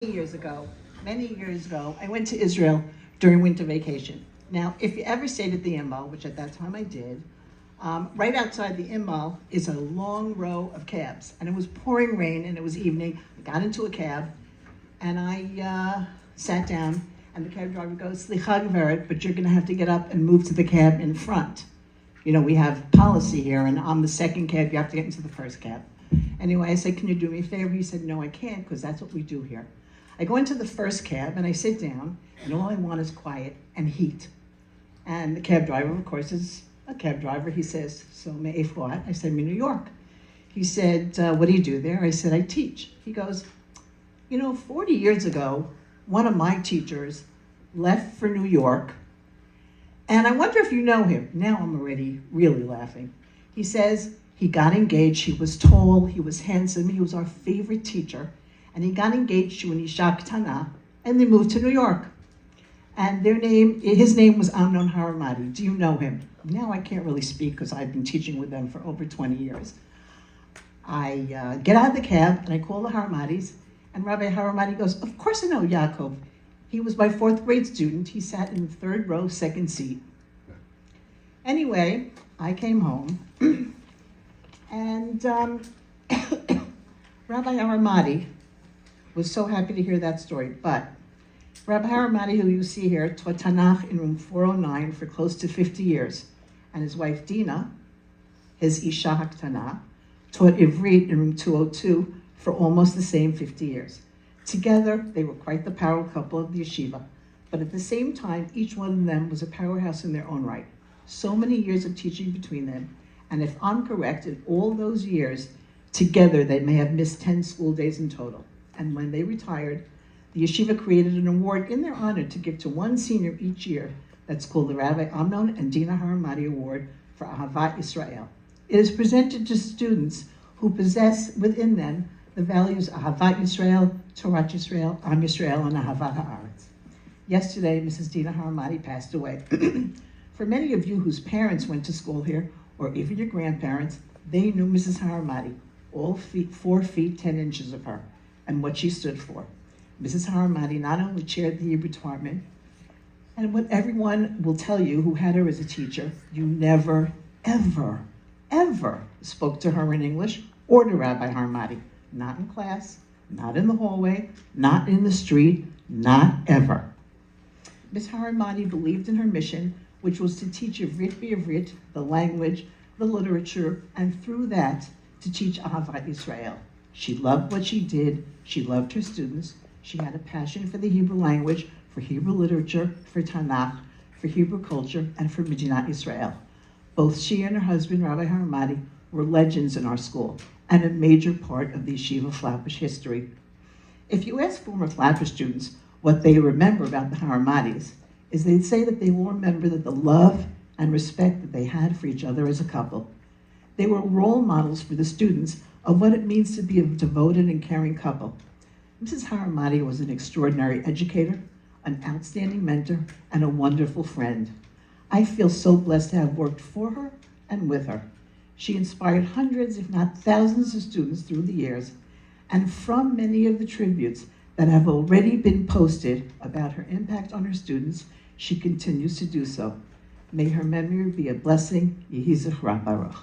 years ago, many years ago, I went to Israel during winter vacation. Now, if you ever stayed at the Imal, which at that time I did, right outside the Imal is a long row of cabs. And it was pouring rain and it was evening. I got into a cab and I sat down and the cab driver goes, "Slicha gveret, but you're gonna have to get up and move to the cab in front. You know, we have policy here and I'm the second cab, you have to get into the first cab." Anyway, I said, "Can you do me a favor?" He said, "No, I can't, because that's what we do here." I go into the first cab and I sit down and all I want is quiet and heat. And the cab driver, of course, is a cab driver. He says, "So, me'ef what?" I said, "Me New York." He said, "What do you do there?" I said, "I teach." He goes, 40 years ago, one of my teachers left for New York, and I wonder if you know him." Now I'm already really laughing. He says he got engaged. He was tall, he was handsome, he was our favorite teacher, and he got engaged to an Isha Ktana, and they moved to New York. And his name was Amnon Haramati. Do you know him? Now I can't really speak because I've been teaching with them for over 20 years. I get out of the cab and I call the Haramatis, and Rabbi Haramati goes, "Of course I know Yaakov. He was my 4th grade student. He sat in the 3rd row, 2nd seat." Anyway, I came home and Rabbi Haramati was so happy to hear that story. But Rabbi Haramati, who you see here, taught Tanakh in room 409 for close to 50 years. And his wife Dinah, his Isha HaKtana, taught Ivrit in room 202 for almost the same 50 years. Together, they were quite the power couple of the yeshiva. But at the same time, each one of them was a powerhouse in their own right. So many years of teaching between them. And if I'm correct, in all those years, together they may have missed 10 school days in total. And when they retired, the yeshiva created an award in their honor to give to one senior each year. That's called the Rabbi Amnon and Dinah Haramati Award for Ahavat Yisrael. It is presented to students who possess within them the values Ahavat Yisrael, Torat Yisrael, Am Yisrael, and Ahavat Haaretz. Yesterday, Mrs. Dinah Haramati passed away. For many of you whose parents went to school here, or even your grandparents, they knew Mrs. Haramati, all 4 feet 10 inches of her, and what she stood for. Mrs. Haramati not only chaired the Hebrew department, and what everyone will tell you who had her as a teacher, you never, ever, ever spoke to her in English or to Rabbi Haramati. Not in class, not in the hallway, not in the street, not ever. Ms. Haramati believed in her mission, which was to teach Ivrit B'Ivrit, the language, the literature, and through that, to teach Ahavat Yisrael. She loved what she did, she loved her students, she had a passion for the Hebrew language, for Hebrew literature, for Tanakh, for Hebrew culture, and for Medinat Yisrael. Both she and her husband, Rabbi Haramati, were legends in our school, and a major part of the Yeshiva Flatbush history. If you ask former Flatbush students what they remember about the Haramatis, is they'd say that they will remember that the love and respect that they had for each other as a couple. They were role models for the students of what it means to be a devoted and caring couple. Mrs. Haramati was an extraordinary educator, an outstanding mentor, and a wonderful friend. I feel so blessed to have worked for her and with her. She inspired hundreds, if not thousands, of students through the years, and from many of the tributes that have already been posted about her impact on her students, she continues to do so. May her memory be a blessing. Yehi Zechra Baruch.